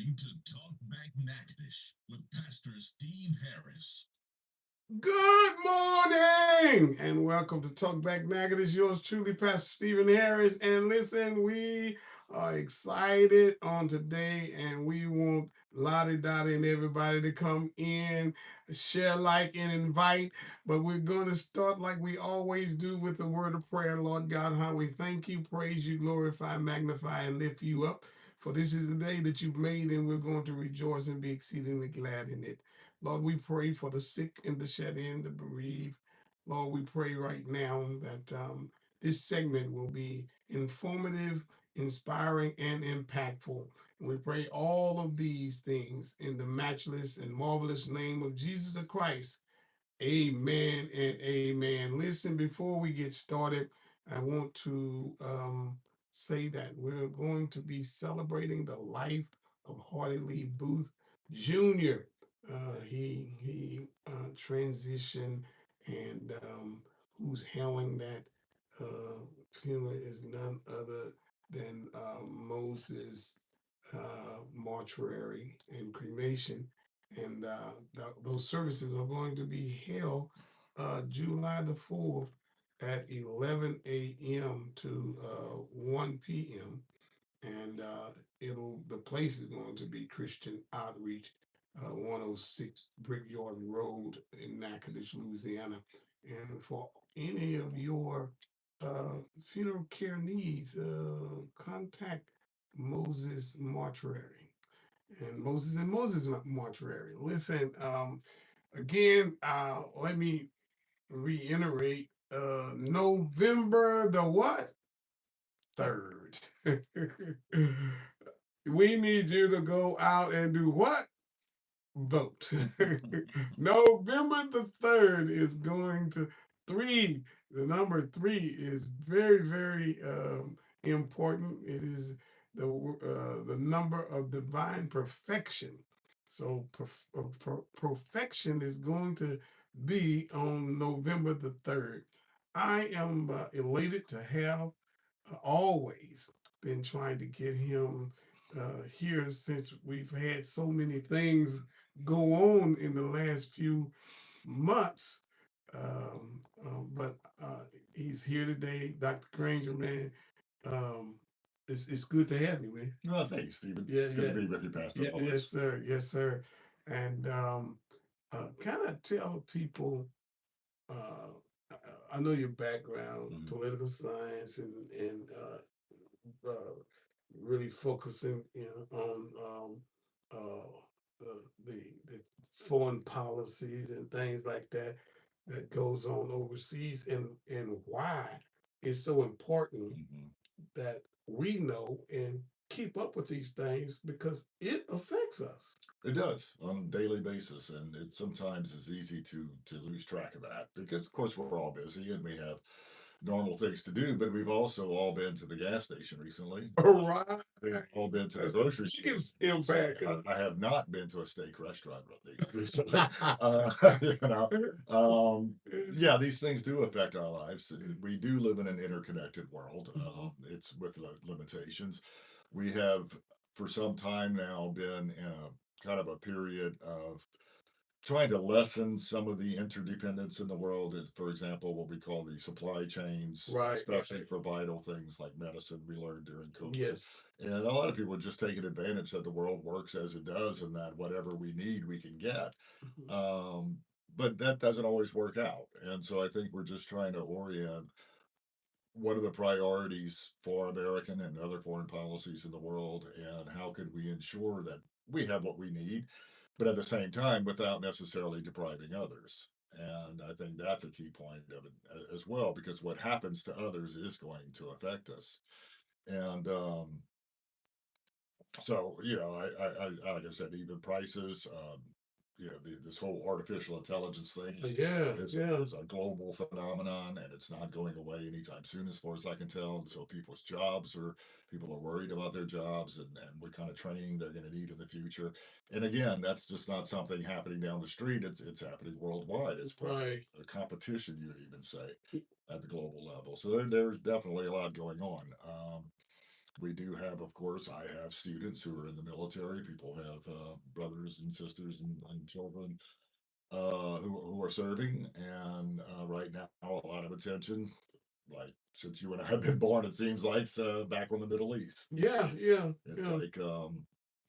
listening to Talk Back Natchitoches with Pastor Steve Harris. Good morning and welcome to Talk Back Nugget. It's yours truly, Pastor Stephen Harris. And listen, we are excited on today and we want Lottie Dottie and everybody to come in, share, like, and invite. But we're going to start like we always do with the word of prayer. Lord God, how we thank you, praise you, glorify, magnify, and lift you up. For this is the day that you've made, and we're going to rejoice and be exceedingly glad in it. Lord, we pray for the sick and the shed in, the bereaved. Lord, we pray right now that this segment will be informative, inspiring, and impactful. And we pray all of these things in the matchless and marvelous name of Jesus the Christ. Amen and amen. Listen, before we get started, I want to say that we're going to be celebrating the life of Hardy Lee Booth Jr. He transitioned, and who's hailing that funeral is none other than Moses Mortuary and Cremation, and those services are going to be held July the 4th at 11 a.m. to 1 p.m. And it'll the place is going to be Christian Outreach, 106 Brickyard Road in Natchitoches, Louisiana. And for any of your funeral care needs, contact Moses Mortuary and Moses Mortuary. Listen, again, let me reiterate. November the what? 3rd. We need you to go out and do what? Vote. November the 3rd is going to three. The number three is very, very important. It is the number of divine perfection. So perfection is going to be on November the 3rd. I am elated to have always been trying to get him here since we've had so many things go on in the last few months. But he's here today, Dr. Granger, man. Um, it's good to have you, man. No, thanks, Stephen. Yeah, It's good yeah, to be with you, Pastor, yeah, yes, always. sir, yes, sir. And kind of tell people. Uh, I know your background, Mhm. political science, and really focusing on the foreign policies and things like that that goes on overseas, and why it's so important Mhm. that we know and keep up with these things because it affects us. It does on a daily basis, and it sometimes is easy to lose track of that because, of course, we're all busy and we have normal things to do. But we've also all been to the gas station recently. All right. We've all been to the That's the grocery store biggest recently. impact. I have not been to a steak restaurant recently. Huh? You know, yeah, these things do affect our lives. We do live in an interconnected world. It's with limitations. We have, for some time now, been in a kind of a period of trying to lessen some of the interdependence in the world. Is, for example, what we call the supply chains, Right, especially for vital things like medicine. We learned during COVID, yes. and a lot of people are just taking advantage that the world works as it does, and that whatever we need, we can get. Mhm. Um, but that doesn't always work out, and so I think we're just trying to orient what are the priorities for American and other foreign policies in the world, and how could we ensure that we have what we need, but at the same time without necessarily depriving others. And I think that's a key point of it as well, because what happens to others is going to affect us. And so like I said, even prices, this whole artificial intelligence thing Yeah, yeah. is a global phenomenon, and it's not going away anytime soon, as far as I can tell. And so people are worried about their jobs, and what kind of training they're going to need in the future. And again, that's just not something happening down the street. It's happening worldwide. It's part of Right. a competition, you'd even say, at the global level. So there's definitely a lot going on. We do have, of course, I have students who are in the military. People have brothers and sisters and children who are serving, and right now a lot of attention, like since you and I have been born, it seems like back on the Middle East. Yeah, yeah, It's yeah.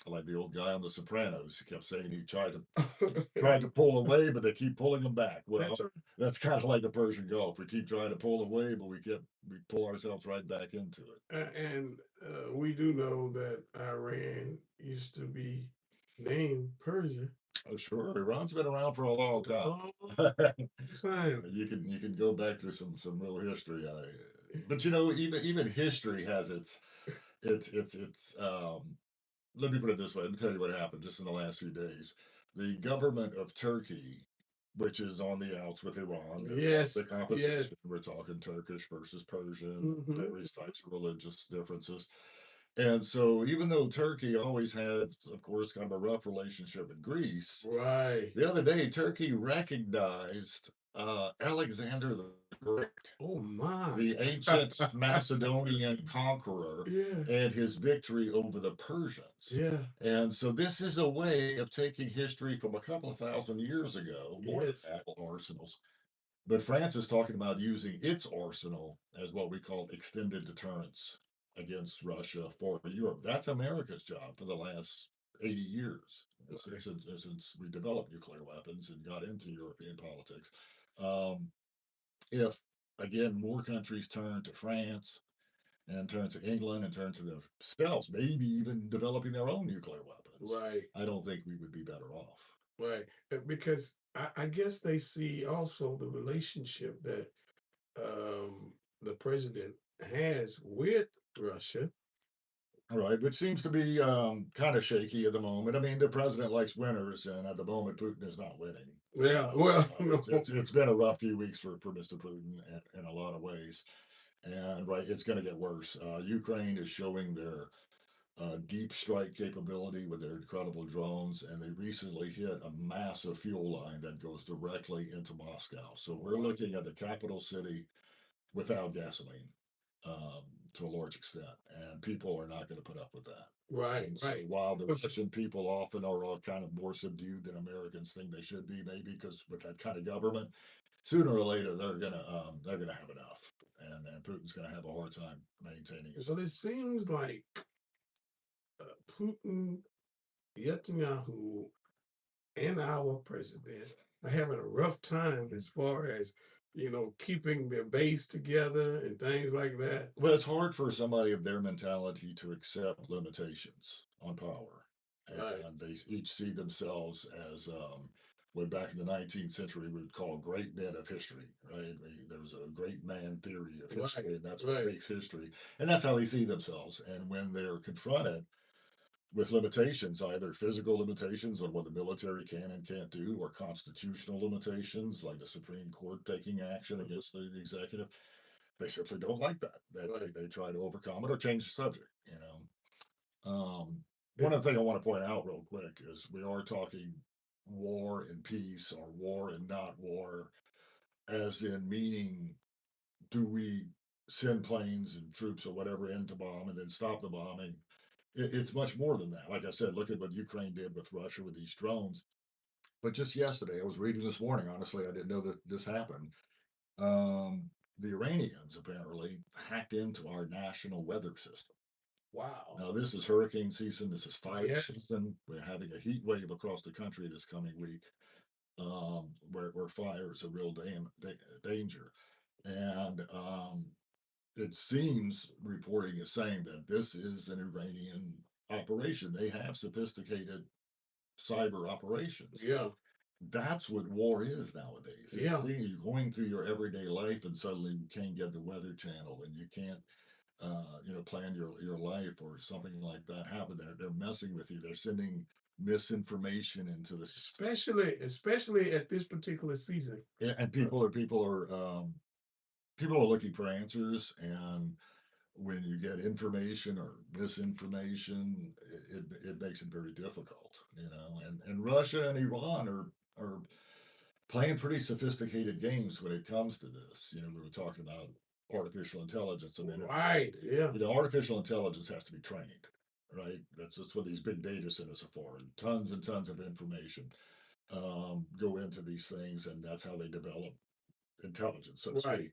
like the old guy on The Sopranos. He kept saying he tried to pull away, but they keep pulling him back. Well, That's right. that's kind of like the Persian Gulf. We keep trying to pull away, but we pull ourselves right back into it. And we do know that Iran used to be named Persia. Oh, sure, Iran's been around for a long time. Long time. You can go back to some real history. But even history has its. Let me put it this way. Let me tell you what happened just in the last few days. The government of Turkey, which is on the outs with Iran, Yes, the yes. competition. We're talking Turkish versus Persian, Hmm. various types of religious differences. And so, even though Turkey always had, of course, kind of a rough relationship with Greece, Right. the other day Turkey recognized Alexander the Great, Oh my. the ancient Macedonian conqueror, Yeah, and his victory over the Persians. yeah, And so, this is a way of taking history from a couple of thousand years ago, more than yes. that, arsenals. But France is talking about using its arsenal as what we call extended deterrence against Russia for Europe. That's America's job for the last 80 years Right. since we developed nuclear weapons and got into European politics. Um, if, again, more countries turn to France and turn to England and turn to themselves, maybe even developing their own nuclear weapons, Right. I don't think we would be better off. Right. Because I guess they see also the relationship that the president has with Russia. All right, which seems to be kind of shaky at the moment. I mean, the president likes winners, and at the moment, Putin is not winning. Yeah, well, It's, no. it's it's been a rough few weeks for Mr. Putin in a lot of ways, and right, it's going to get worse. Ukraine is showing their deep strike capability with their incredible drones, and they recently hit a massive fuel line that goes directly into Moscow. So we're looking at the capital city without gasoline um, to a large extent, and people are not going to put up with that. Right, And so, right. while the Because Russian people often are all kind of more subdued than Americans think they should be, maybe because with that kind of government, sooner or later they're gonna have enough, and Putin's gonna have a hard time maintaining his. it seems like Putin, Netanyahu, and our president are having a rough time as far as keeping their base together and things like that. Well, it's hard for somebody of their mentality to accept limitations on power, Right, and they each see themselves as what back in the 19th century we would call great men of history, right? There was a great man theory of right, history, and that's what right. makes history, and that's how they see themselves. And when they're confronted with limitations, either physical limitations on what the military can and can't do, or constitutional limitations like the Supreme Court taking action Mhm. against the executive, they simply don't like that. Right. They try to overcome it or change the subject. Eh, One other thing I want to point out real quick is we are talking war and peace or war and not war, as in meaning, do we send planes and troops or whatever in to bomb and then stop the bombing? It's much more than that. Like I said, look at what Ukraine did with Russia with these drones. But just yesterday, I was reading this morning. Honestly, I didn't know that this happened. The Iranians apparently hacked into our national weather system. Wow. Now, this is hurricane season. This is fire Yes. season. We're having a heat wave across the country this coming week, where fire is a real danger. And it seems reporting is saying that this is an Iranian operation. They have sophisticated cyber operations. Yeah. That's what war is nowadays. It's Yeah. you're going through your everyday life, and suddenly you can't get the weather channel, and you can't, plan your life or something like that happen. They're messing with you. They're sending misinformation into the system, Especially at this particular season. and people are looking for answers, and when you get information or misinformation, it makes it very difficult, and Russia and Iran are playing pretty sophisticated games when it comes to this. We were talking about artificial intelligence. I mean, Right. Yeah. artificial intelligence has to be trained, right? That's what these big data centers are for, and tons of information go into these things, and that's how they develop intelligence, so to Right. speak.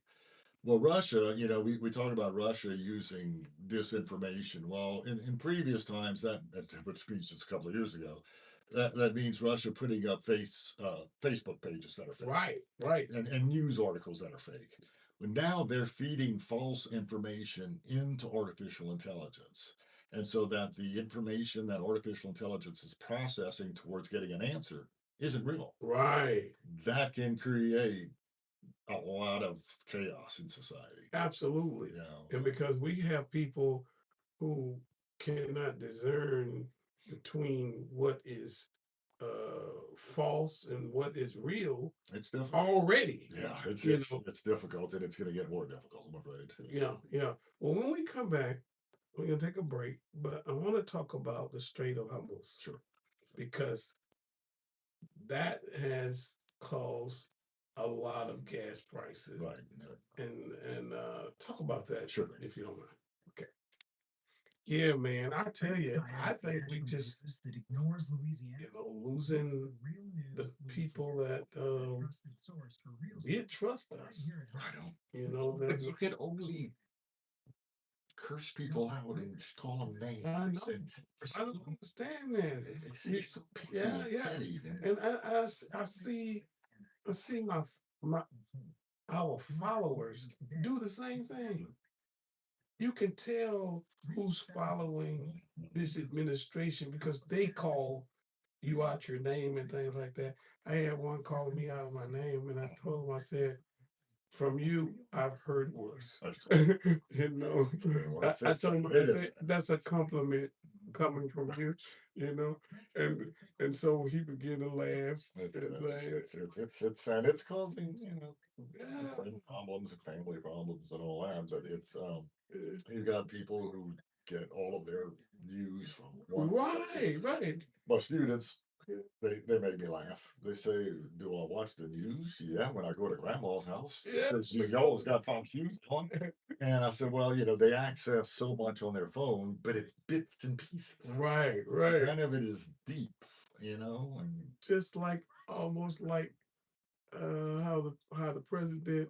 Well, Russia, we talk about Russia using disinformation. Well, in previous times, which means just a couple of years ago, that means Russia putting up Facebook pages that are fake Right. Right. and news articles that are fake. But now they're feeding false information into artificial intelligence. And so that the information that artificial intelligence is processing towards getting an answer isn't real. Right. That can create a lot of chaos in society. Absolutely. You know, And because we have people who cannot discern between what is false and what is real it's difficult. already. Yeah, You know. it's difficult, and it's going to get more difficult, I'm afraid. Yeah, yeah. Well, when we come back, we're gonna take a break, but I want to talk about the Strait of Hormuz Sure. because that has caused a lot of gas prices. Right. And talk about that, Sure thing. if you don't mind. Okay. Yeah, man. I tell you, I think we just that ignores Louisiana. losing the people that Trusted source for real did trust right us. here at I don't. You know, But there's you can only curse people out and just call them names. I know. And for I don't understand that. it's so picky Yeah, and yeah. petty, and And I see my our followers do the same thing. You can tell who's following this administration because they call you out your name and things like that. I had one calling me out of my name, and I told him, I said, "From you, I've heard worse." You know, Well, I told him, it I is. said, "That's a compliment coming from you," you know, and so he began to laugh. It's, And and it's causing yeah, friend problems and family problems and all that. But it's you got people who get all of their news from one place. right. My students, Yeah. they make me laugh. They say, "Do I watch the news?" Yeah, when I go to grandma's house, Yeah. because Miguel's got Fox News on. And I said, "Well, they access so much on their phone, but it's bits and pieces. Right. None of it is deep, and Just like almost like how the president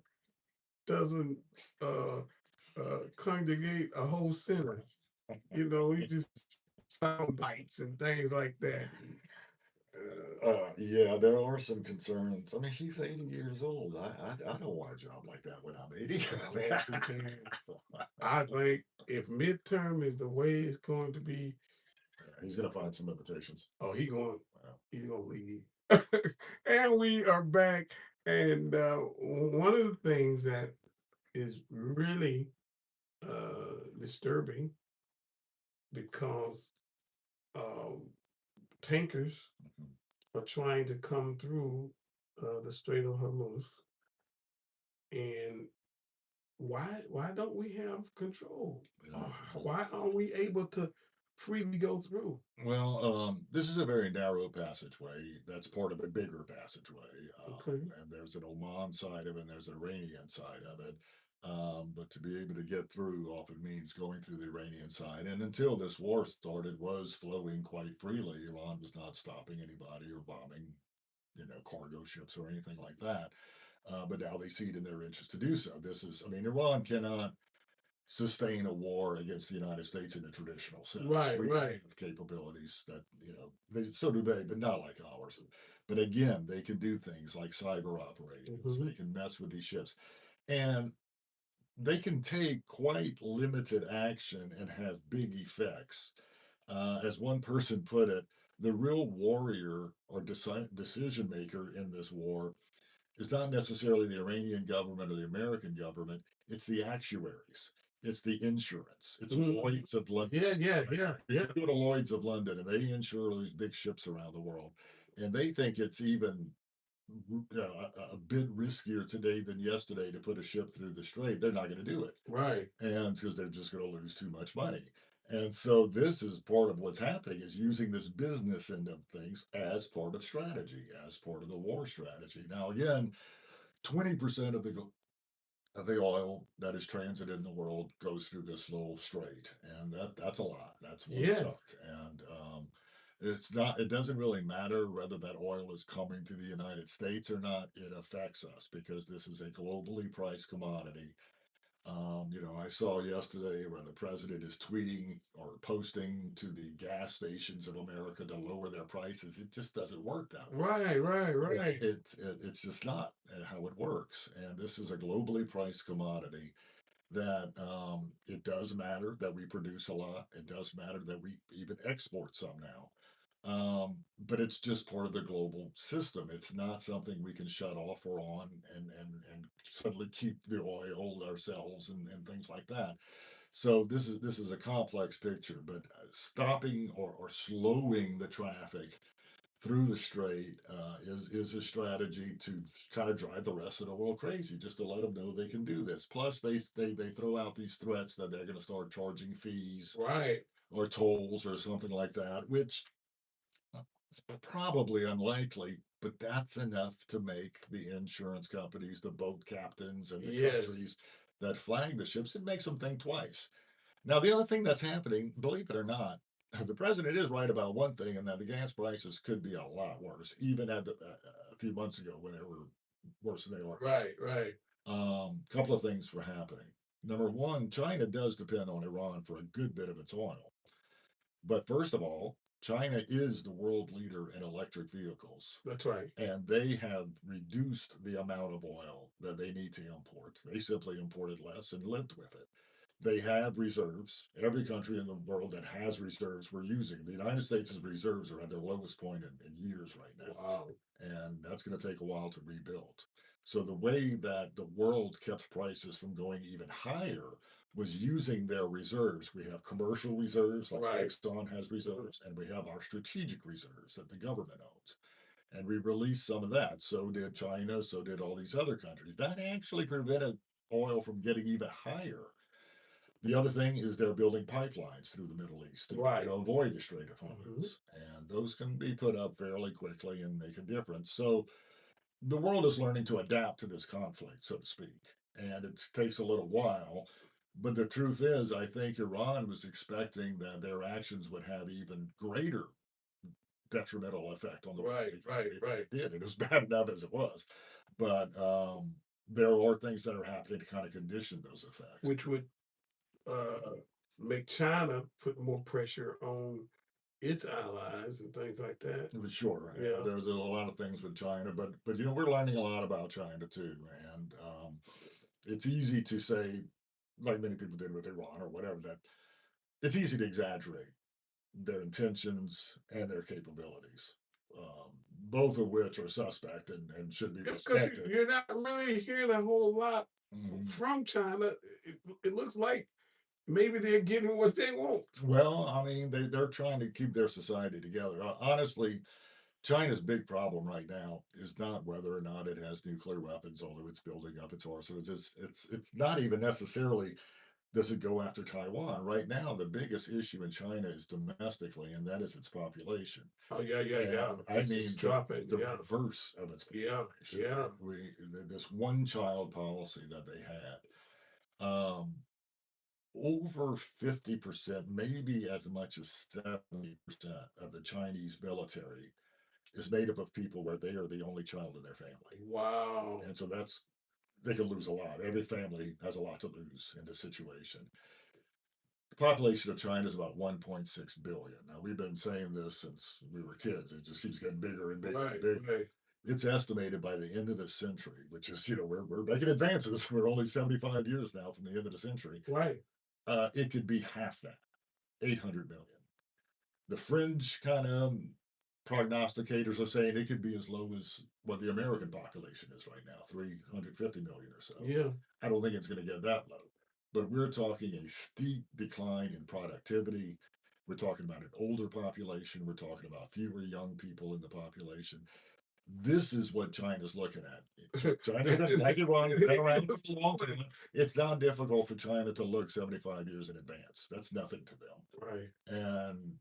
doesn't uh conjugate a whole sentence. You know, he just sound bites and things like that. yeah, there are some concerns. I mean, he's 80 years old. I don't want a job like that when I'm 80. I think if midterm is the way it's going to be, He's going to find some limitations. oh, he's Wow. gonna leave. And we are back. And one of the things that is really disturbing because tankers are trying to come through the Strait of Hormuz, and why don't we have control? Yeah. Why aren't we able to freely go through? Well, this is a very narrow passageway. That's part of a bigger passageway. Okay. And there's an Oman side of it, and there's an Iranian side of it. But to be able to get through often means going through the Iranian side. And until this war started, was flowing quite freely. Iran was not stopping anybody or bombing, cargo ships or anything like that. But now they see it in their interest to do so. Iran cannot sustain a war against the United States in the traditional sense. Right. We have capabilities that, so do they, but not like ours. But again, they can do things like cyber operations. Mhm. They can mess with these ships. And they can take quite limited action and have big effects. As one person put it, the real warrior or decision maker in this war is not necessarily the Iranian government or the American government. It's the actuaries. It's the insurance. It's Lloyd's of London. Yeah. You go to Lloyd's of London, and they insure these big ships around the world, and they think it's even a bit riskier today than yesterday to put a ship through the strait. They're not going to do it, Right. and because they're just going to lose too much money. And so this is part of what's happening, is using this business end of things as part of strategy, as part of the war strategy. Now, again, 20% of the the oil that is transited in the world goes through this little strait, and that's a lot. That's one Yes. chunk, and it's not. It doesn't really matter whether that oil is coming to the United States or not. It affects us because this is a globally priced commodity. I saw yesterday where the president is tweeting or posting to the gas stations of America to lower their prices. It just doesn't work that way. Right. It's just not how it works. And this is a globally priced commodity that it does matter that we produce a lot. It does matter that we even export some now. But it's just part of the global system. It's not something we can shut off or on and suddenly keep the oil ourselves and things like that. So this is a complex picture, but stopping or slowing the traffic through the strait is a strategy to kind of drive the rest of the world crazy, just to let them know they can do this. Plus, they throw out these threats that they're going to start charging fees Right. or tolls or something like that, which is probably unlikely. But that's enough to make the insurance companies, the boat captains, and the Yes. countries that flag the ships, it makes them think twice. Now, the other thing that's happening, believe it or not, the president is right about one thing, and that the gas prices could be a lot worse, even a few months ago when they were worse than they are. Right. Couple of things were happening. Number one, China does depend on Iran for a good bit of its oil. But first of all, China is the world leader in electric vehicles, That's right. and they have reduced the amount of oil that they need to import. They simply imported less and lived with it. They have reserves. Every country in the world that has reserves, we're using. The United States' reserves are at their lowest point in years right now. Wow. And that's going to take a while to rebuild. So the way that the world kept prices from going even higher was using their reserves. We have commercial reserves, like Right. Exxon has reserves, and we have our strategic reserves that the government owns. And we released some of that. So did China, so did all these other countries. That actually prevented oil from getting even higher. The other thing is they're building pipelines through the Middle East to Right. avoid the Strait of Mhm. Hormuz. And those can be put up fairly quickly and make a difference. So the world is learning to adapt to this conflict, so to speak. And it takes a little while. But the truth is, I think Iran was expecting that their actions would have even greater detrimental effect on the world Right. economy than it did. It was bad enough as it was. But there are things that are happening to kind of condition those effects. Which would uh make China put more pressure on its allies and things like that. It was sure. Yeah. There's a lot of things with China, but we're learning a lot about China too, and it's easy to say, like many people did with Iran or whatever, that it's easy to exaggerate their intentions and their capabilities, both of which are suspect and should be Because respected. you're not really hearing a whole lot Mhm. from China. It looks like maybe they're getting what they want. Well, I mean, they're trying to keep their society together. Honestly, China's big problem right now is not whether or not it has nuclear weapons, although it's building up its arsenal. It's not even necessarily does it go after Taiwan. Right now, the biggest issue in China is domestically, and that is its population. Oh yeah. And I It's mean dropping. the Yeah. reverse of its Yeah. population. Yeah. This one child policy that they had. Over 50%, maybe as much as 70% of the Chinese military is made up of people where they are the only child in their family. Wow. And so they can lose a lot. Every family has a lot to lose in this situation. The population of China is about 1.6 billion. Now, we've been saying this since we were kids. It just keeps getting bigger and bigger and bigger. Right. It's estimated by the end of the century, which is, we're making advances. We're only 75 years now from the end of the century. Right. It could be half that, 800 million. The fringe kind of prognosticators are saying it could be as low as what the American population is right now, 350 million or so. Yeah. I don't think it's going to get that low, but we're talking a steep decline in productivity. We're talking about an older population. We're talking about fewer young people in the population. This is what China's looking at. China's been like Iran, been around for a long time. It's not difficult for China to look 75 years in advance. That's nothing to them. Right. And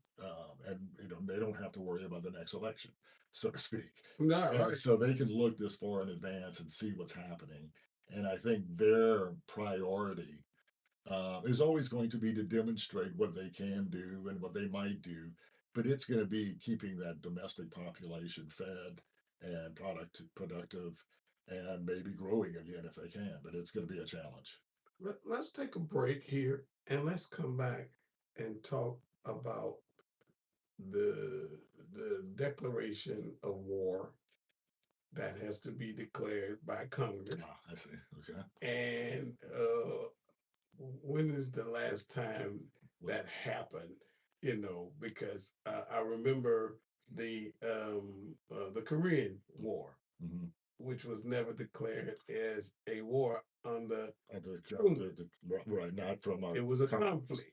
they don't have to worry about the next election, so to speak. No. And Right. so they can look this far in advance and see what's happening. And I think their priority is always going to be to demonstrate what they can do and what they might do, but it's going to be keeping that domestic population fed and productive and maybe growing again if they can, but it's going to be a challenge. Let's take a break here and let's come back and talk about the the declaration of war that has to be declared by Congress. Ah, I see. Okay. And when is the last time that happened? You know, because I remember the Korean War, Mm-hmm. which was never declared as a war under Right, not from our. it was a conflict.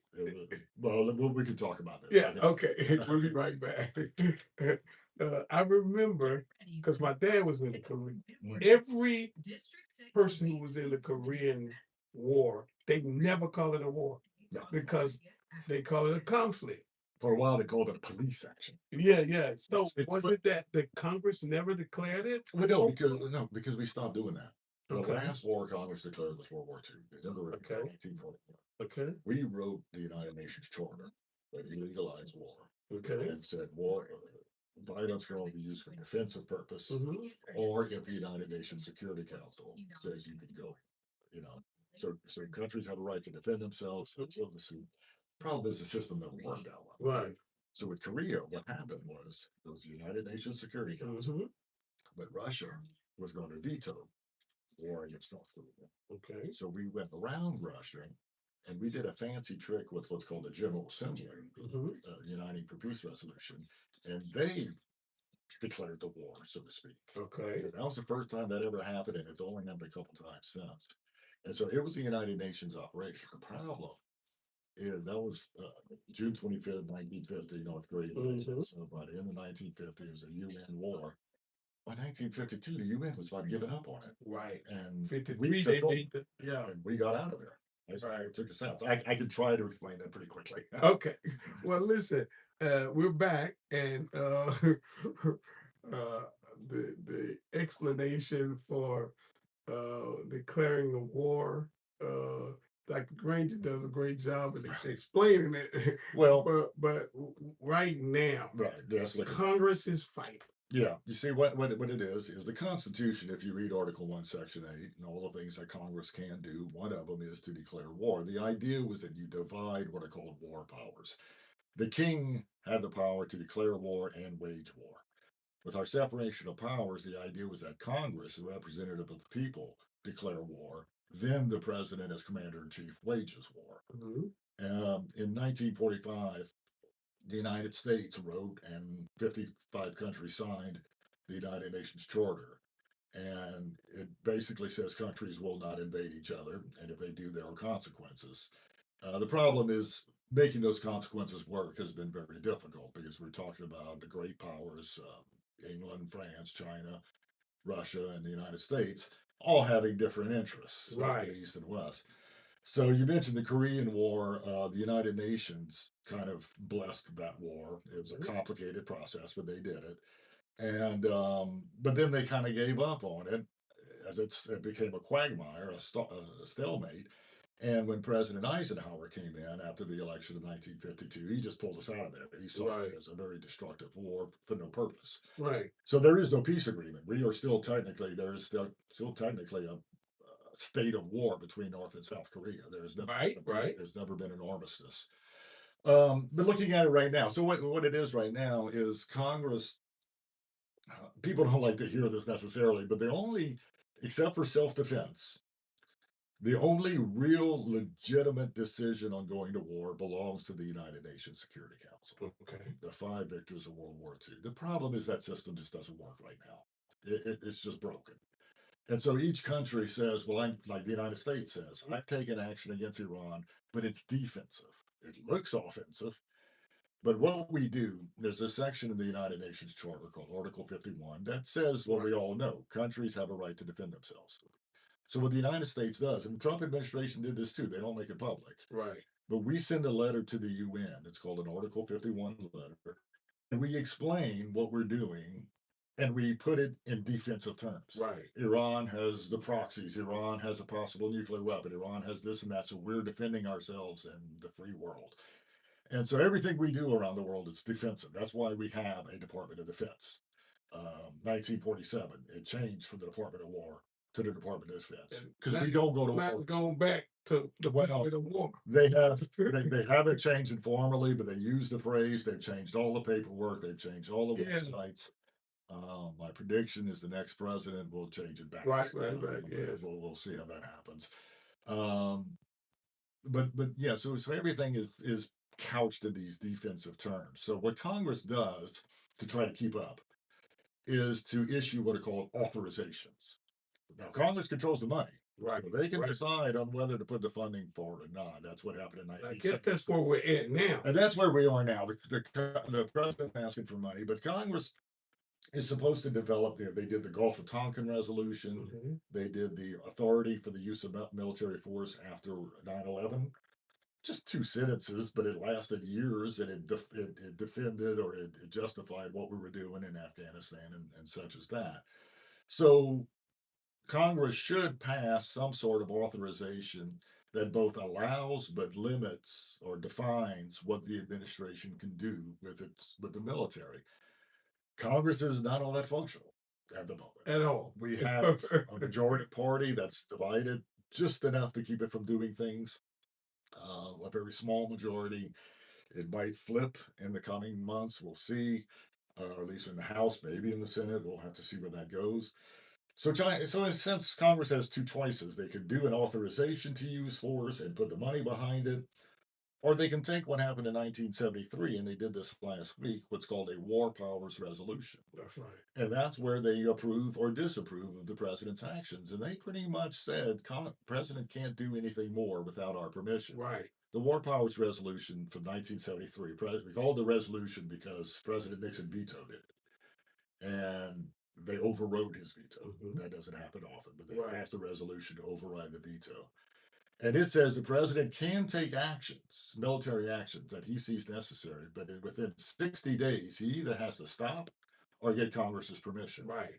Well, we can talk about this. Yeah, okay. We'll be right back. I remember because my dad was in the Korean. Every person who was in the Korean War, they never call it a war No. because they call it a conflict. For a while, they called it a police action. Yeah, yeah. So It's- was it that the Congress never declared it? Well, no, because we stopped doing that. The Okay. last war Congress declared was World War II, December Okay. 1941. Okay. We wrote the United Nations Charter that illegalized war Okay. and said war violence can only be used for defensive purpose, Mhm. or if the United Nations Security Council says you can go. You know, so countries have a right to defend themselves until the suit. Problem is the system never worked out well. Right. So with Korea, what happened was it was the United Nations Security Council, Mhm. but Russia was going to veto war against North Korea. Okay. So we went around Russia and we did a fancy trick with what's called the General Assembly, Mhm. Uniting for Peace Resolution, and they declared the war, so to speak. Okay. That was the first time that ever happened, and it's only happened a couple times since. And so it was the United Nations operation. The problem is that was June 25th, 1950, North Korea. Mhm. So by the end of 1950, it was a UN war. By 1952, the UN was about giving up on it. Right. And 53 we they took over, made the yeah. and we got out of there. Right. Took us out. So I could try to explain that pretty quickly. Okay. Well, listen, we're back, and the explanation for declaring a war. Dr. Granger does a great job of explaining it. Well, but right now, right. Yes, like, Congress is fighting. yeah. You see, what it is the Constitution. If you read Article 1, Section 8, and all the things that Congress can do, one of them is to declare war. The idea was that you divide what are called war powers. The king had the power to declare war and wage war. With our separation of powers, the idea was that Congress, the representative of the people, declare war. Then the president, as commander in chief, wages war. Mhm. In 1945, the United States wrote, and 55 countries signed the United Nations Charter. And it basically says countries will not invade each other, and if they do, there are consequences. The problem is making those consequences work has been very difficult because we're talking about the great powers, England, France, China, Russia, and the United States, all having different interests, Right. East and West. So you mentioned the Korean War. The United Nations kind of blessed that war. It was a complicated process, but they did it. And but then they kind of gave up on it as it became a quagmire, a stalemate. And when President Eisenhower came in after the election of 1952, he just pulled us out of there. He saw Right. it as a very destructive war for no purpose. Right. So there is no peace agreement. We are still technically there is still technically a state of war between North and South Korea. There's never Right. Right. there's never been an armistice. But looking at it right now, so what it is right now is Congress. People don't like to hear this necessarily, but the only, except for self-defense, the only real legitimate decision on going to war belongs to the United Nations Security Council. Okay. The 5 victors of World War II. The problem is that system just doesn't work right now. It's just broken. And so each country says, well, I'm like the United States says, I'm taking action against Iran, but it's defensive. It looks offensive. But what we do, there's a section in the United Nations Charter called Article 51 that says what we all know countries have a right to defend themselves. So what the United States does, and the Trump administration did this too, they don't make it public. Right. But we send a letter to the UN. It's called an Article 51 letter. And we explain what we're doing and we put it in defensive terms. Right. Iran has the proxies. Iran has a possible nuclear weapon. Iran has this and that. So we're defending ourselves in the free world. And so everything we do around the world is defensive. That's why we have a Department of Defense. 1947, it changed from the Department of War to the Department of Defense because we don't go to war. Not going back to the Department of War. They have they haven't changed it formally, but they use the phrase. They've changed all the paperwork. They've changed all the Yeah. websites. My prediction is the next president will change it back. Right, yes. We'll see how that happens. But yeah, so everything is couched in these defensive terms. So what Congress does to try to keep up is to issue what are called authorizations. Now Congress controls the money. Right. So they can right. decide on whether to put the funding forward or not. That's what happened in I guess that's 1970. where we're at now. And that's where we are now. The president's asking for money, but Congress is supposed to develop. They did the Gulf of Tonkin resolution. Mhm. They did the authority for the use of military force after 9/11. Just 2 sentences, but it lasted years, and it defended or it justified what we were doing in Afghanistan and such as that. So Congress should pass some sort of authorization that both allows but limits or defines what the administration can do with the military. Congress is not all that functional at the moment. At all. We have a majority party that's divided just enough to keep it from doing things. A very small majority. It might flip in the coming months. We'll see. Or at least in the House, maybe in the Senate. We'll have to see where that goes. So in a sense, Congress has two choices. They could do an authorization to use force and put the money behind it, or they can take what happened in 1973, and they did this last week, what's called a war powers resolution. That's right. And that's where they approve or disapprove of the president's actions. And they pretty much said, president can't do anything more without our permission. Right. The war powers resolution from 1973, we called the resolution because President Nixon vetoed it. And they overrode his veto. Mhm. That doesn't happen often, but they Right. passed a resolution to override the veto. And it says the president can take actions, military actions that he sees necessary, but within 60 days, he either has to stop or get Congress's permission. Right.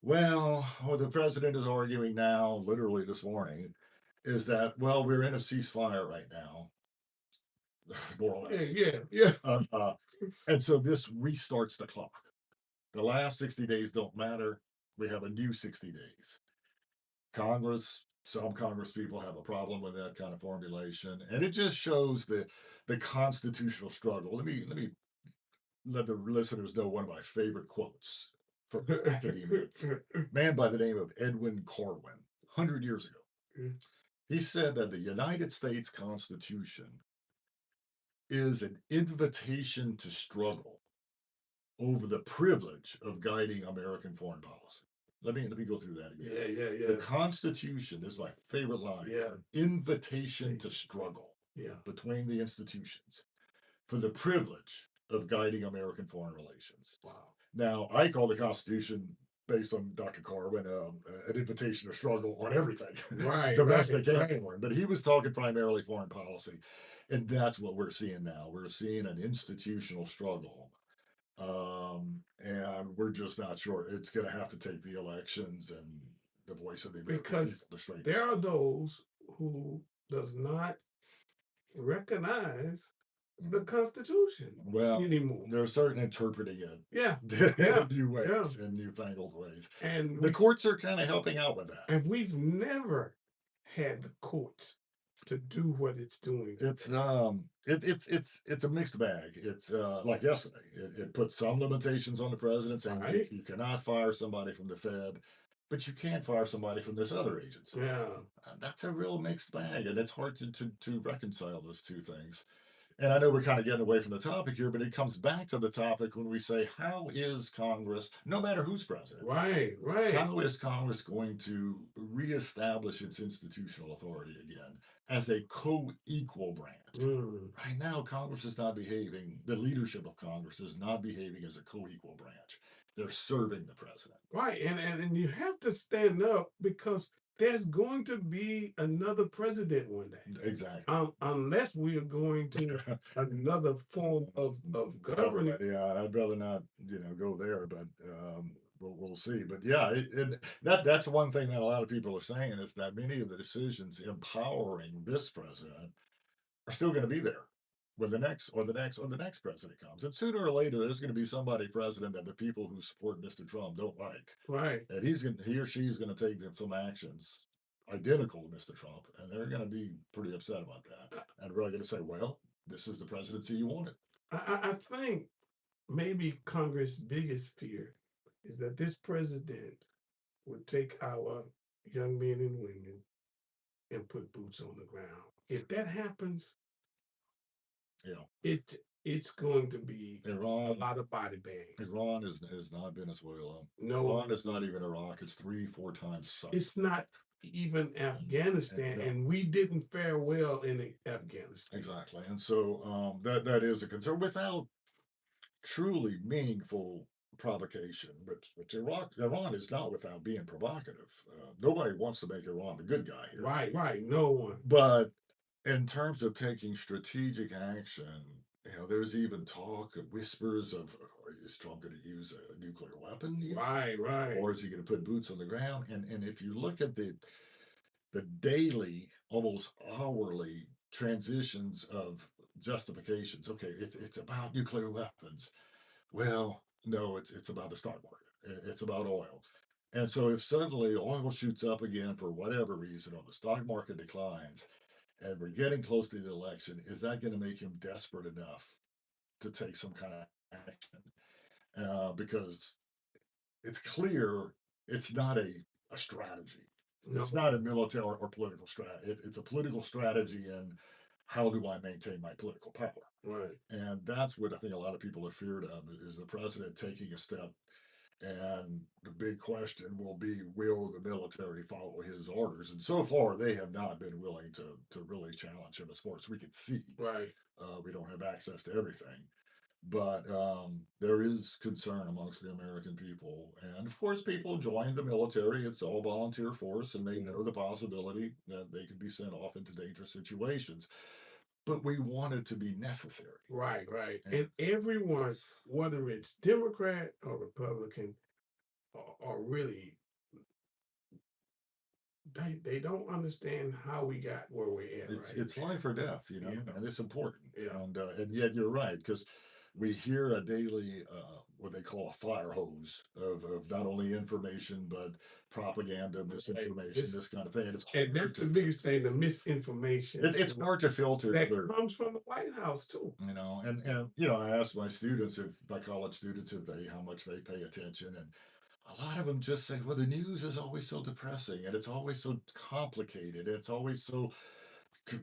Well, what the president is arguing now, literally this morning, is that, well, we're in a ceasefire right now. More or less. Yeah. And so this restarts the clock. The last 60 days don't matter. We have a new 60 days. Some Congress people have a problem with that kind of formulation, and it just shows the constitutional struggle. Let me let the listeners know one of my favorite quotes from academia. Man by the name of Edwin Corwin, 100 years ago. Mm. He said that the United States Constitution is an invitation to struggle over the privilege of guiding American foreign policy. Let me go through that again. Yeah. The Constitution is my favorite line. Yeah. Invitation to struggle Yeah. between the institutions for the privilege of guiding American foreign relations. Wow. Now, I call the Constitution, based on Dr. Carwin, an invitation to struggle on everything, Right. domestic right. and foreign. But he was talking primarily foreign policy, and that's what we're seeing now. We're seeing an institutional struggle, and we're just not sure. It's going to have to take the elections and the voice of the American Because people to straighten There this are out. those who does not recognize the Constitution Well, anymore. there's certain interpreting it Yeah. in new ways, in newfangled ways. And The courts are kind of helping out with that. and we've never had the courts to do what it's doing. It's a mixed bag. It's like yesterday. It puts some limitations on the president, saying Right. you cannot fire somebody from the Fed, but you can fire somebody from this other agency. Yeah. That's a real mixed bag, and it's hard to reconcile those two things. And I know we're kind of getting away from the topic here, but it comes back to the topic when we say, how is Congress, no matter who's president, Right. how is Congress going to reestablish its institutional authority again as a co-equal branch? Mm. Right now, Congress is not behaving, the leadership of Congress is not behaving as a co-equal branch. They're serving the president. Right. And you have to stand up because there's going to be another president one day. Exactly. Unless we are going to another form of governing. Yeah, I'd rather not, go there, but we'll see. But yeah, that's one thing that a lot of people are saying is that many of the decisions empowering this president are still going to be there when the next president comes. And sooner or later, there's going to be somebody president that the people who support Mr. Trump don't like, Right. and he or she is going to take some actions identical to Mr. Trump, and they're going to be pretty upset about that. And we're going to say, well, this is the presidency you wanted. I think maybe Congress' biggest fear is that this president would take our young men and women and put boots on the ground. If that happens, Yeah, it's going to be a Iran. lot of body bags. Iran is not Venezuela. No, Iran is not even Iraq. It's 3-4 times size. it's not even Afghanistan, Yeah. and we didn't fare well in Afghanistan. Exactly. And so that is a concern without truly meaningful provocation, which Iran is not without being provocative. Nobody wants to make Iran the good guy here. Right. No one. But in terms of taking strategic action, there's even talk, whispers of is Trump going to use a nuclear weapon? Right. Or is he going to put boots on the ground? And if you look at the daily, almost hourly transitions of justifications, okay, it's about nuclear weapons. Well, no, it's about the stock market. It's about oil. And so if suddenly oil shoots up again for whatever reason, or the stock market declines, and we're getting close to the election, is that going to make him desperate enough to take some kind of action? Because it's clear it's not a strategy. No. It's not a military or political strategy. It's a political strategy in how do I maintain my political power? Right. And that's what I think a lot of people are feared of is the president taking a step. And the big question will be, will the military follow his orders? And so far, they have not been willing to really challenge him as far as we can see. Right. We don't have access to everything. But there is concern amongst the American people. And of course, people join the military. It's all volunteer force, and they know the possibility that they could be sent off into dangerous situations. But we want it to be necessary. Right. And And everyone, whether it's Democrat or Republican, are really they don't understand how we got where we're at. it's life or death, Yeah. and it's important. Yeah. And yet you're right, because we hear a daily what they call a fire hose of not only information but propaganda, misinformation, this kind of thing. And it's And that's the biggest thing, the misinformation. it's hard to filter that through. comes from the White House too. And I asked my students, if my college students, if they how much they pay attention, and a lot of them just say, well, the news is always so depressing, and it's always so complicated, it's always so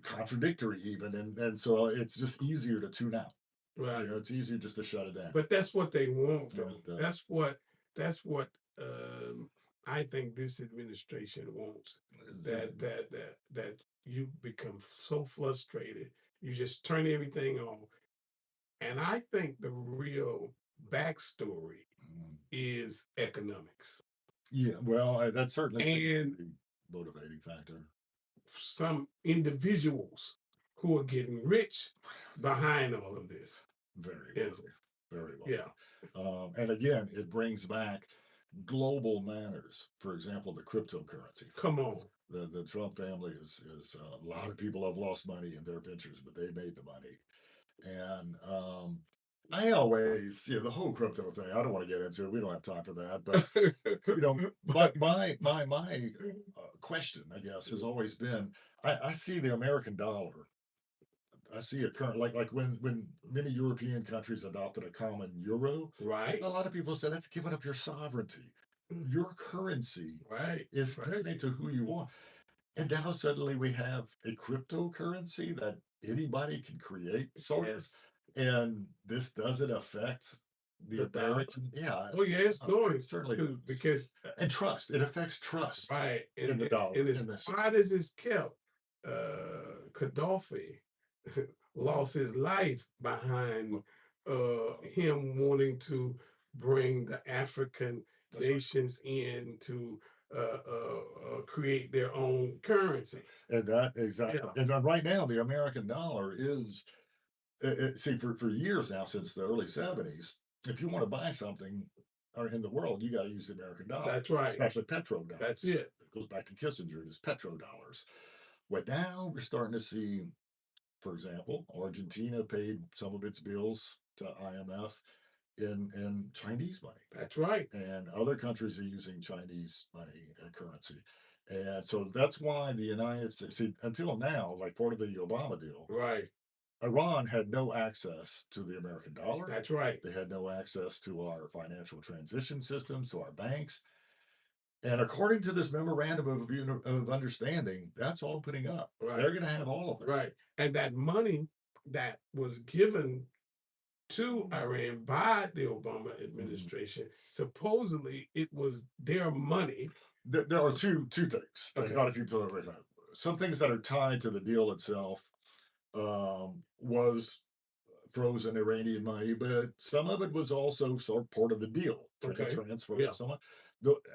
contradictory even, and so it's just easier to tune out. Right. It's easier just to shut it down. But that's what they want. Yeah, Though. it That's what I think this administration wants. That you become so frustrated, you just turn everything on. And I think the real backstory Mm. is economics. Yeah, well, that's certainly And a motivating factor. some individuals who are getting rich behind all of this. Very Yeah. wealthy, very wealthy. Yeah. And again, it brings back global manners. For example, the cryptocurrency. Come on. The Trump family is a lot of people have lost money in their ventures, but they made the money. And I always, the whole crypto thing, I don't want to get into it. We don't have time for that. But but my question, I guess, has always been, I see the American dollar. I see a current like when many European countries adopted a common euro. Right. A lot of people say that's giving up your sovereignty. Your currency Right. is Right. turning to who you want. And now suddenly we have a cryptocurrency that anybody can create. So Yes. and this doesn't affect the The dollar. American. Yeah. Oh yeah, it's going It certainly to, does. because And trust. It affects trust. right in the dollar, and as in the system. hard as it's kept, Gaddafi lost his life behind him wanting to bring the African That's right. nations in to create their own currency. And that exactly. Yeah. And right now, the American dollar is see for years now, since the early 70s, if you want to buy something, are in the world, you got to use the American dollar. That's right. Especially petrodollars. That's it. It goes back to Kissinger, it's petrodollars. But now we're starting to see, for example, Argentina paid some of its bills to IMF in Chinese money. That's right. And other countries are using Chinese money currency. And so that's why the United States, see, until now, like part of the Obama deal, Right. Iran had no access to the American dollar. That's right. They had no access to our financial transition systems, to our banks. And according to this memorandum of understanding, that's all putting up. Right. They're going to have all of it. Right. And that money that was given to Iran by the Obama administration, supposedly it was their money. There are two things. Okay. A lot of people don't realize. Some things that are tied to the deal itself was frozen Iranian money, but some of it was also sort of part of the deal. Okay. Transfer. Yeah.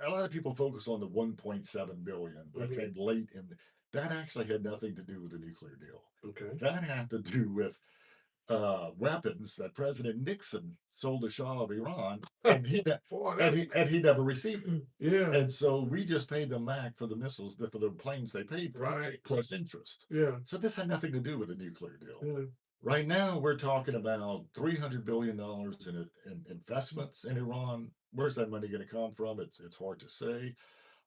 A lot of people focus on the 1.7 billion that came late in. That actually had nothing to do with the nuclear deal. Okay. That had to do with weapons that President Nixon sold to Shah of Iran, and he never received them. Yeah. And so we just paid them back for the missiles, for the planes they paid for, Right. plus interest. Yeah. So this had nothing to do with the nuclear deal. Yeah. Right now, we're talking about $300 billion in investments in Iran. Where's that money going to come from? It's hard to say.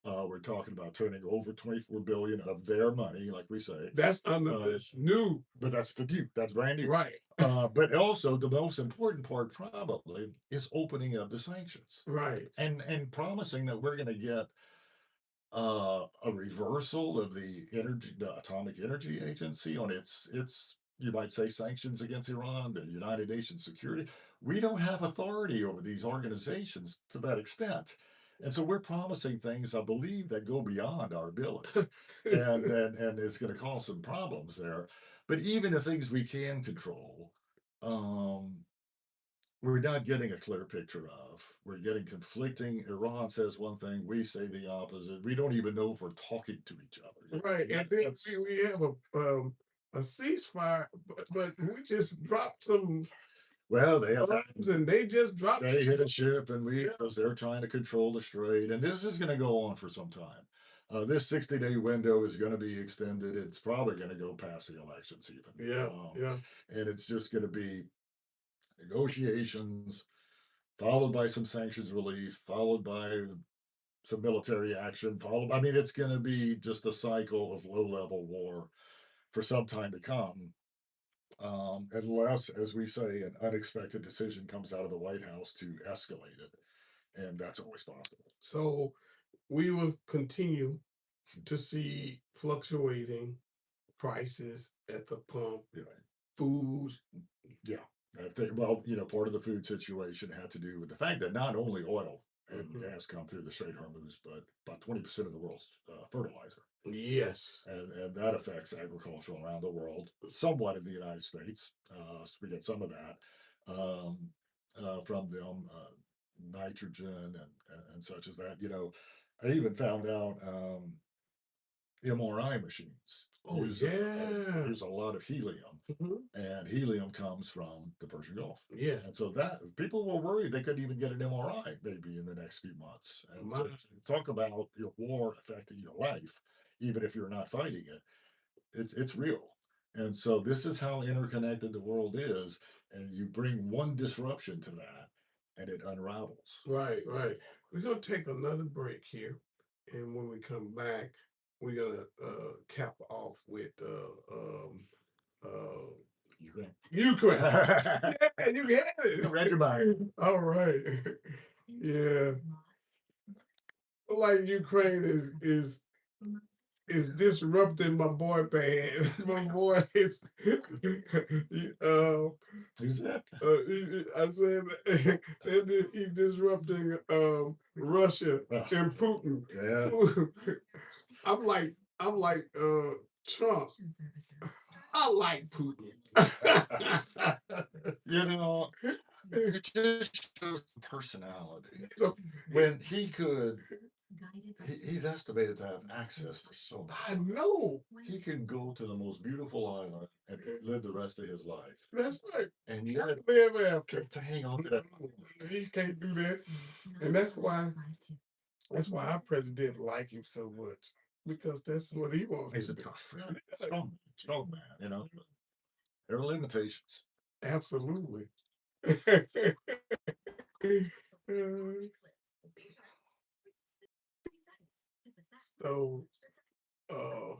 We're talking about turning over 24 billion of their money, like we say. That's under this new. But that's the new. That's brand new. Right. But also the most important part probably is opening up the sanctions. Right. And promising that we're going to get a reversal of the Atomic Energy Agency on its you might say sanctions against Iran, the United Nations Security. We don't have authority over these organizations to that extent. And so we're promising things, I believe, that go beyond our ability, and it's going to cause some problems there. But even the things we can control, we're not getting a clear picture of. We're getting conflicting. Iran says one thing, we say the opposite. We don't even know if we're talking to each other. Right. And then we have a ceasefire, but we just dropped some. Well, they have bombs and they just dropped. They hit a ship, and because they're trying to control the strait, and this is going to go on for some time. This 60-day window is going to be extended. It's probably going to go past the elections even. Yeah. And it's just going to be negotiations, followed by some sanctions relief, followed by some military action, I mean, it's going to be just a cycle of low-level war for some time to come. Unless, as we say, an unexpected decision comes out of the White House to escalate it. And that's always possible. So we will continue to see fluctuating prices at the pump, food. Yeah. I think, well, part of the food situation had to do with the fact that not only oil and gas come through the Strait of Hormuz, but about 20% of the world's fertilizer. Yes. And that affects agriculture around the world, somewhat in the United States. So we get some of that from them, nitrogen and such as that. I even found out MRI machines use a lot of helium, and helium comes from the Persian Gulf. Yeah. And so that people were worried they couldn't even get an MRI maybe in the next few months. And talk about your war affecting your life, even if you're not fighting it, it's real. And so this is how interconnected the world is, and you bring one disruption to that, and it unravels. Right. We're gonna take another break here, and when we come back, we're gonna cap off with Ukraine. Yeah, you get it. Read your mind. All right. Yeah. Like Ukraine is disrupting my boy band. My boy is Who's that? I said he's disrupting Russia and Putin. Yeah. I'm like Trump. I like Putin. It just shows personality. When he's estimated to have access to so much. I know. He can go to the most beautiful island and live the rest of his life. That's right. And you gotta Live after. to hang on to that. He can't do that. And that's why our president like him so much. Because that's what he wants He's to a do. tough, strong man, you know. There are limitations. Absolutely. So, uh,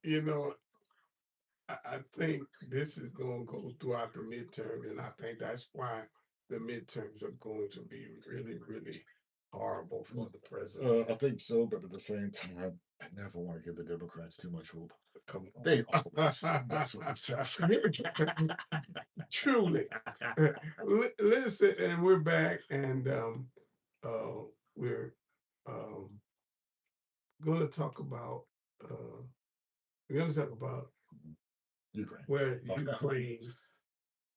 you know, I think this is going to go throughout the midterm, and I think that's why the midterms are going to be really, really horrible for the president. I think so, but at the same time, I never want to give the Democrats too much hope. Come on. They always mess with themselves. Truly. Listen, and we're back, and we're going to talk about Ukraine. where Oh, no. Ukraine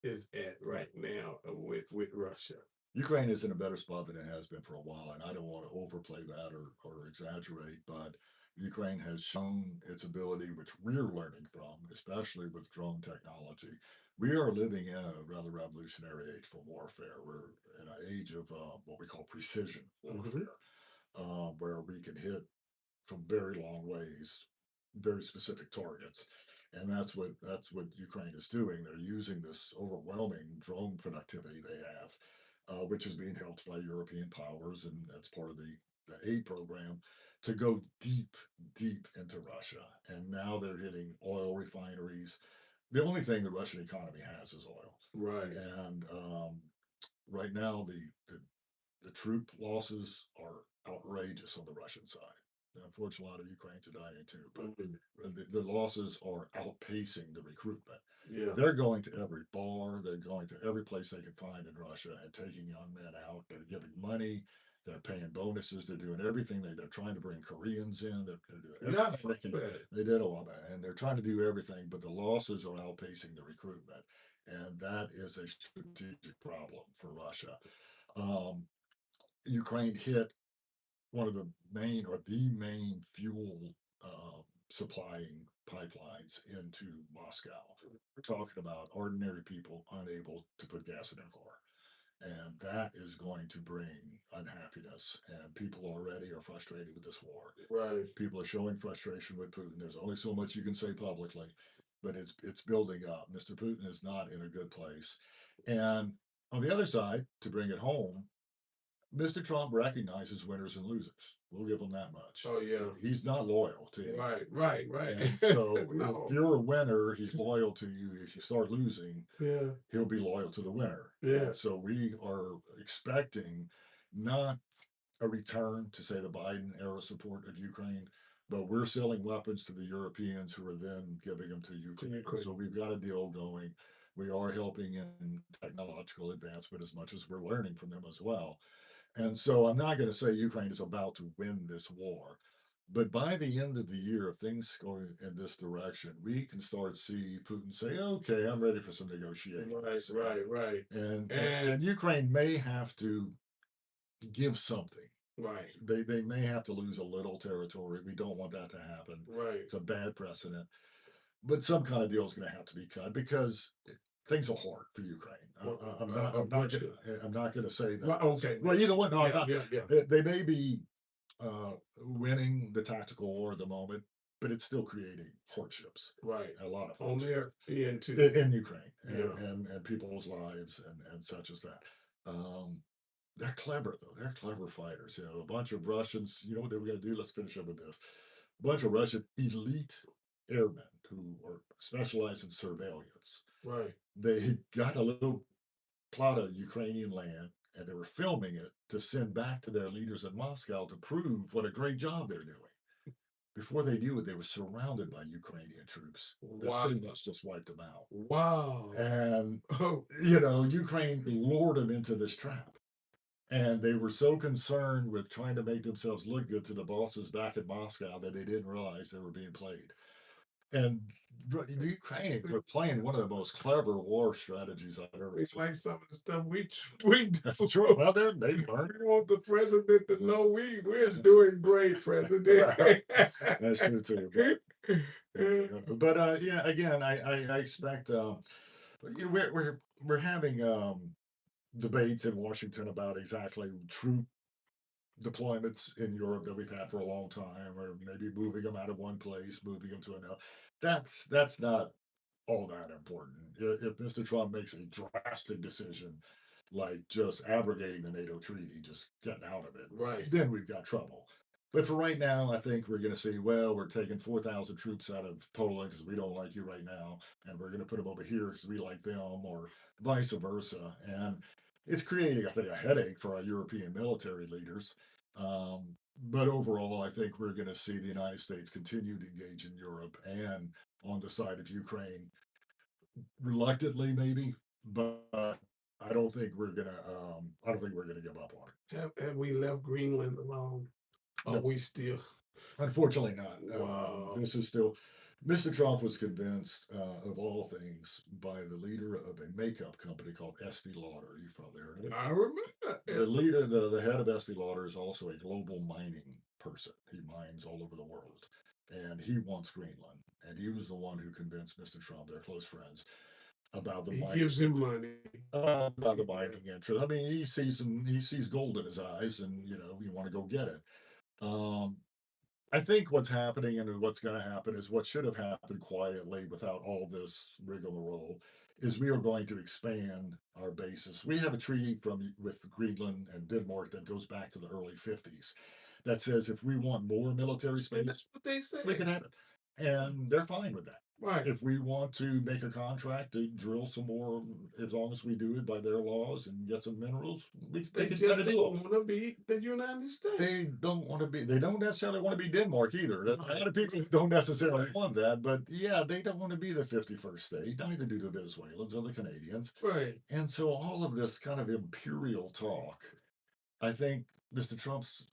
is at right now with Russia. Ukraine is in a better spot than it has been for a while, and I don't want to overplay that or exaggerate, but Ukraine has shown its ability, which we're learning from, especially with drone technology. We are living in a rather revolutionary age for warfare. We're in an age of what we call precision warfare, where we can hit from very long ways, very specific targets. And that's what Ukraine is doing. They're using this overwhelming drone productivity they have, which is being helped by European powers, and that's part of the aid program to go deep, deep into Russia. And now they're hitting oil refineries. The only thing the Russian economy has is oil. Right. And right now, the troop losses are outrageous on the Russian side. Unfortunately, a lot of Ukrainians are dying too, but the losses are outpacing the recruitment. Yeah. They're going to every bar, they're going to every place they can find in Russia and taking young men out. They're giving money, they're paying bonuses, they're doing everything. They're trying to bring Koreans in, they're doing Yes, everything. They did all that, and they're trying to do everything, but the losses are outpacing the recruitment. And that is a strategic problem for Russia. Ukraine hit one of the main fuel supplying pipelines into Moscow. We're talking about ordinary people unable to put gas in their car. And that is going to bring unhappiness. And people already are frustrated with this war. Right. People are showing frustration with Putin. There's only so much you can say publicly, but it's building up. Mr. Putin is not in a good place. And on the other side, to bring it home, Mr. Trump recognizes winners and losers. We'll give him that much. Oh, yeah. He's not loyal to you. Right. And so No. if you're a winner, he's loyal to you. If you start losing, Yeah. he'll be loyal to the winner. Yeah. And so we are expecting not a return to, say, the Biden era support of Ukraine, but we're selling weapons to the Europeans who are then giving them to Ukraine. So we've got a deal going. We are helping in technological advancement as much as we're learning from them as well. And so I'm not going to say Ukraine is about to win this war, but by the end of the year, if things go in this direction, we can start see Putin say, "Okay, I'm ready for some negotiations." Right. And Ukraine may have to give something. Right. They may have to lose a little territory. We don't want that to happen. Right. It's a bad precedent. But some kind of deal is going to have to be cut because things are hard for Ukraine. I'm not going to say that. Well, okay. Well, either one. No, Yeah. They may be winning the tactical war at the moment, but it's still creating hardships. Right. A lot of On hardships their end too. in Ukraine Yeah. and people's lives and such as that. They're clever though. They're clever fighters. You know, a bunch of Russians. You know what they were going to do? Let's finish up with this. A bunch of Russian elite airmen who are specialized in surveillance. Right. They got a little plot of Ukrainian land and they were filming it to send back to their leaders in Moscow to prove what a great job they're doing. Before they knew it, they were surrounded by Ukrainian troops. Wow. Pretty much just wiped them out. Wow. And, Oh. Ukraine lured them into this trap. And they were so concerned with trying to make themselves look good to the bosses back in Moscow that they didn't realize they were being played. And the Ukrainians were playing one of the most clever war strategies I've ever It's seen. like some of the stuff we do. Sure. Well, they We learned. want the president to know we're doing great, President. That's true too. But But yeah, again, I expect we're having debates in Washington about exactly troop deployments in Europe that we've had for a long time, or maybe moving them out of one place, moving them to another. That's not all that important. If Mr. Trump makes a drastic decision, like just abrogating the NATO treaty, just getting out of it, Right. then we've got trouble. But for right now, I think we're going to say, well, we're taking 4,000 troops out of Poland because we don't like you right now, and we're going to put them over here because we like them, or vice versa. And it's creating, I think, a headache for our European military leaders. But overall, I think we're going to see the United States continue to engage in Europe and on the side of Ukraine, reluctantly maybe, but I don't think we're gonna. I don't think we're gonna give up on it. Have we left Greenland alone? Are No. we still? Unfortunately, not. Wow. This is still. Mr. Trump was convinced, of all things, by the leader of a makeup company called Estee Lauder. You've probably heard of it. I remember. The leader, the head of Estee Lauder, is also a global mining person. He mines all over the world, and he wants Greenland. And he was the one who convinced Mr. Trump, they're close friends, about the He mining. gives him money. About the mining interest. I mean, he sees gold in his eyes, and you want to go get it. Um, I think what's happening and what's going to happen is what should have happened quietly without all this rigmarole is we are going to expand our bases. We have a treaty with Greenland and Denmark that goes back to the early 50s that says if we want more military And space, that's what they say. we can have it. And they're fine with that. Right. If we want to make a contract to drill some more, as long as we do it by their laws and get some minerals, they They can just cut a deal. don't want to be the United States. They don't want to be. They don't necessarily want to be Denmark either. A lot of people don't necessarily want that, but yeah, they don't want to be the 51st state. Neither do the Venezuelans or the Canadians. Right. And so all of this kind of imperial talk, I think Mr. Trump's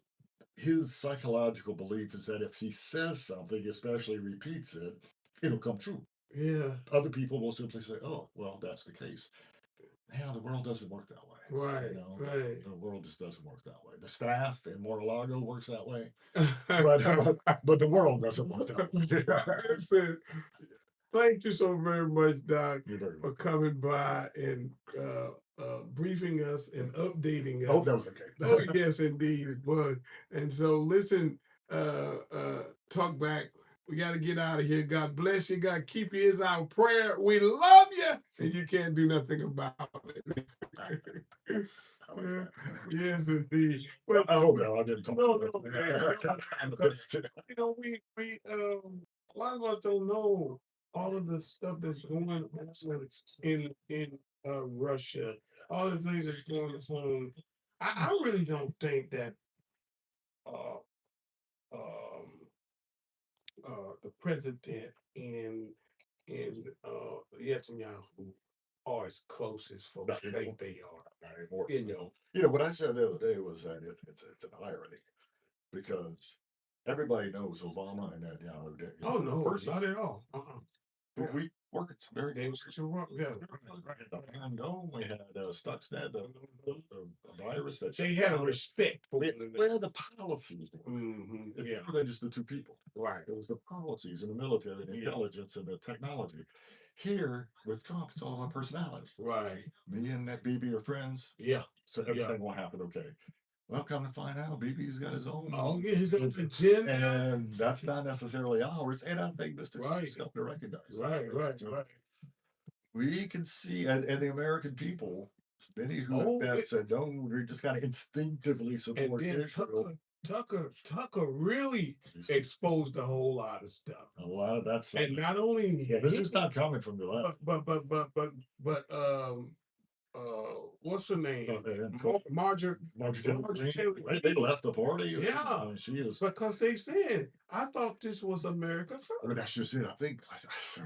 his psychological belief is that if he says something, especially repeats it, it'll come true. Yeah. Other people will simply say, "Oh, well, that's the case." Yeah, the world doesn't work that way. Right. Right. The world just doesn't work that way. The staff in Mar-a-Lago works that way, but the world doesn't work that way. Listen, thank you so very much, Doc, You're very for welcome. coming by and briefing us and updating us. Oh, that was okay. Oh, yes, indeed it was. And so listen, talk back. We got to get out of here. God bless you. God keep you is our prayer. We love you, and you can't do nothing about it. I like that. Yes, indeed. I hope I didn't talk No, about no, that. we a lot of us don't know all of the stuff that's going on in Russia, all the things that's going on. I really don't think that uh the president and Netanyahu are as close as folks Not anymore. think they are. Not anymore. You know, What I said the other day was that it's an irony because everybody knows Obama and Netanyahu did. oh no, person. not at all. But we worked very They closely. yeah, The Pandemic, we had Stuxnet, the virus that they had a respect for we, them. we had the policies. Mhm, It's yeah, more than just the two people. right. It was the policies and the military, the Yeah. intelligence and the technology. Here with Trump, it's all about personality. Right. Me and that BB are friends, Yeah. so everything will happen okay. Well, come to find out, BB's got his own. Oh, yeah, his own agenda. And that's not necessarily ours. And I think Mr. Right. Trump's helped to recognize that. Right. So we can see, and the American people, many who Oh, have it- said, no, we just kind of instinctively And support then Israel. Tucker really exposed a whole lot of stuff. A lot of that's And not only yeah, this is not coming from the left. but what's her name? Marjorie Taylor They left the party. Yeah. I mean, she is. because they said, I thought this was America But first. that's just it. I think I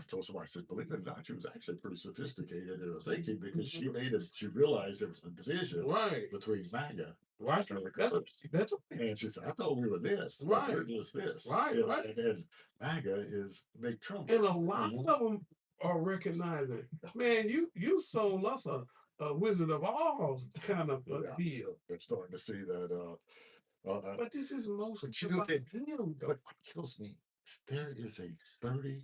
told somebody, I said, believe it or not, she was actually pretty sophisticated in her thinking because she realized there was a division Right. between MAGA. Right. That's And she said, I thought we were this. Right. We're just this. Right, You know, right. And then MAGA is make Trump. and a lot of them are recognizing, man, you sold us a Wizard of Oz kind of Yeah. deal. They're starting to see that. But this is mostly But you know, about him, though. But what kills me there is a 30%.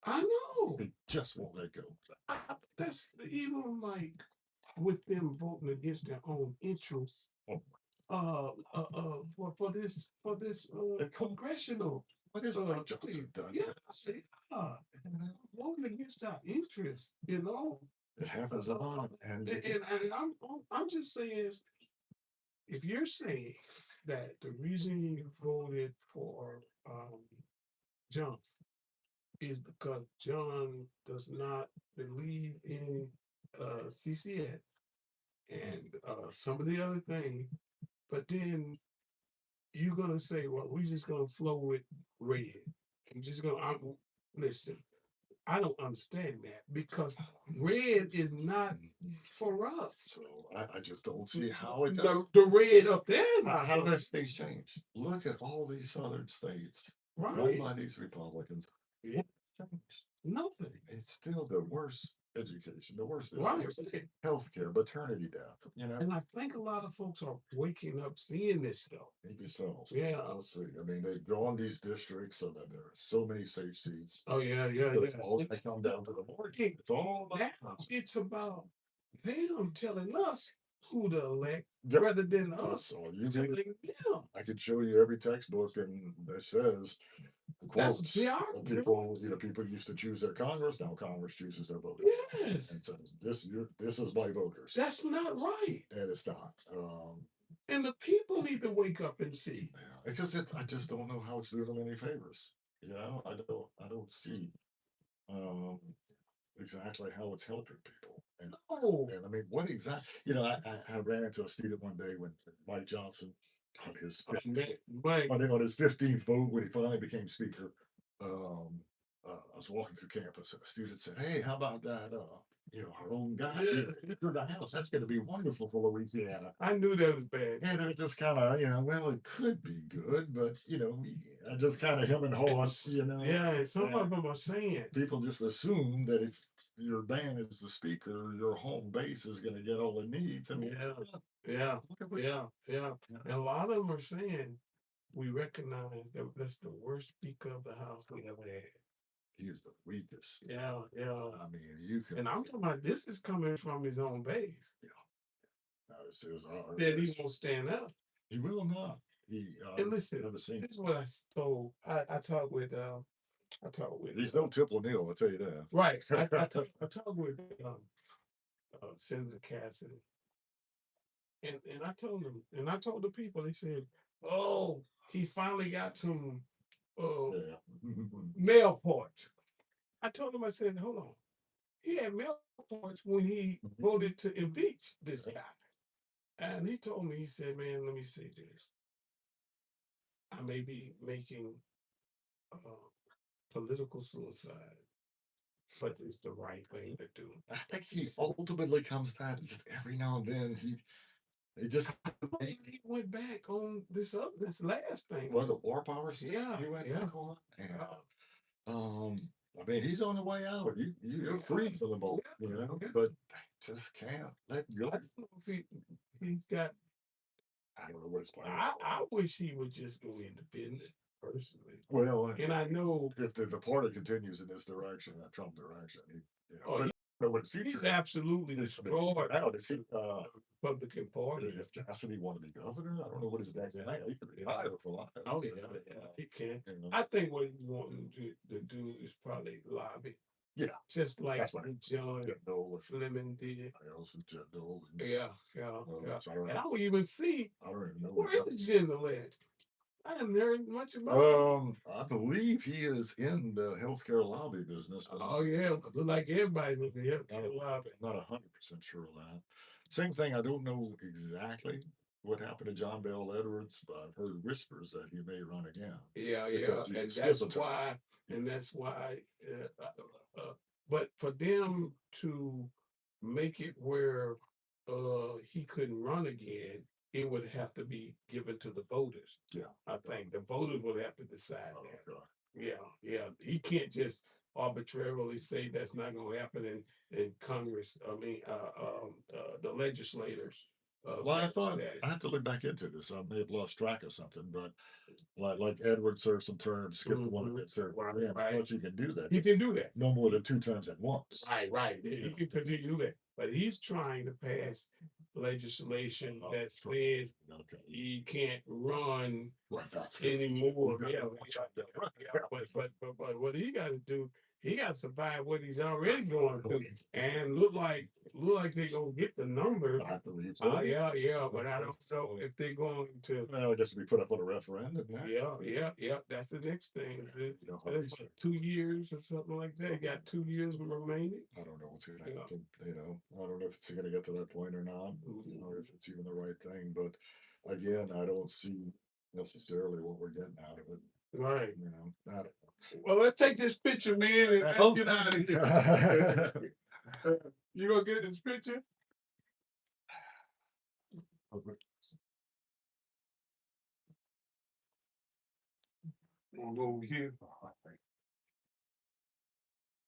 I know. They just won't let go. That's even like with them voting against their own interests. Oh. For this And congressional. What has Mike Johnson thing. done? Yeah, I say, voting against our interests. You know, It happens a lot, and and I'm just saying, if you're saying that the reason you voted for John is because John does not believe in CCS and some of the other things, but then you're gonna say, well, we're just gonna flow with red. I'm just gonna listen. I don't understand that because red is not for us. so I just don't see how it does. The red up there is How not how for have us. things changed? Look at all these southern states run Right. by these Republicans. Yeah. What's changed? Nothing. It's still the worst education, the worst Right. healthcare, maternity death. You know, And I think a lot of folks are waking up seeing this stuff. maybe so. Yeah. I'll see. I mean, they've drawn these districts so that there are so many safe seats. Oh yeah, yeah, But it's yeah. all gonna come down to the margin. It's all Now about it's about them telling us who to elect Yep. rather than us That's all you need. telling them. I could show you every textbook and that says the That's quotes they are. of people, people used to choose their Congress, now Congress chooses their voters. Yes. And says, this is my voters. That's not right. And it's not. And the people need to wake up and see. Yeah, because I just don't know how it's doing them any favors. You know, I don't see exactly how it's helping people. Oh, And I mean, what exactly, I ran into a student one day when Mike Johnson on his 15th, Mike. on his 15th vote, when he finally became speaker, I was walking through campus and a student said, "Hey, how about that, our own guy, Speaker of the House? That's going to be wonderful for Louisiana." I knew that was bad. And it just kind of, well, it could be good, but, I just kind of him and haw, Yeah, and some of them are saying, people just assume that if your man is the speaker, your home base is going to get all it needs. And yeah, look at what- yeah. And a lot of them are saying, we recognize that that's the worst speaker of the house we ever had. he's the weakest. Yeah. I mean, you can. And I'm talking about this is coming from his own base. That he won't stand up. He will not. And listen, never seen. this is what I told. I talked with. He's no Tip O'Neill, I'll tell you that. Right. I talked with Senator Cassidy, and I told him, and I told the people. They said, "Oh, he finally got some Yeah. mail ports." I told him, I said, "Hold on, he had mail ports when he voted to impeach this guy." And he told me, he said, "Man, let me say this. I may be making political suicide, but it's the right thing to do." I think he ultimately comes down to just every now and then he just He went back on this last thing. the war powers. Yeah, he went yeah. back on. And, I mean, he's on the way out. You're free for the moment, but they just can't let go. I don't know if he's got. I don't know what his plan. I wish he would just go independent personally. Well, And I know if the party continues in this direction, that Trump direction, Oh, but I don't know what his future he's is. absolutely destroyed Now, does he, the Republican Party. does Cassidy want to be governor? I don't know what his next plan. He could retire for life. Oh yeah, he can. You know? I think what he's wanting to do is probably lobby. Yeah. Just like That's right. John Jeb Dole, Fleming did. I also Jeb Dole. Yeah. So I don't And know. I don't even see I don't even know. where is Jim Led. I haven't heard much about him. I believe he is in the healthcare lobby business. But Oh yeah, look like everybody looking here. Lobby. I'm not 100% sure of that. Same thing. I don't know exactly what happened to John Bell Edwards, but I've heard whispers that he may run again. Yeah, Because you and can that's skip a term. why. And that's why. But for them to make it where he couldn't run again, it would have to be given to the voters. Yeah. I think the voters would have to decide Oh, that. God. Yeah. He can't just arbitrarily say that's not going to happen in Congress. I mean, the legislators. Well, I votes thought that. I have to look back into this. I may have lost track of something, but like Edward served some terms, skipped the one Mhm. that served. Right, Yeah, right. but you can do that. He can do that. No more than 2 terms at once. Right. He can continue to do that. But he's trying to pass legislation Oh, that sure. says Okay. he can't run Well, that's anymore. You Yeah, gotta watch out there. but what he got to do, he got to survive what he's already going through, and look like they're gonna get the number. I believe so. Yeah, but I don't know if they're going to. Well, I guess we put up on a referendum. now. Yeah. That's the next thing. You know, It's 2 years or something like that. Got 2 years remaining. I don't know what's gonna Yeah. happen, you know, I don't know if it's gonna get to that point or not, or if it's even the right thing, but again, I don't see necessarily what we're getting out of it, Right. you know, I don't Well, let's take this picture, man, and let's get out of here. know. You gonna get this picture? We'll go over here.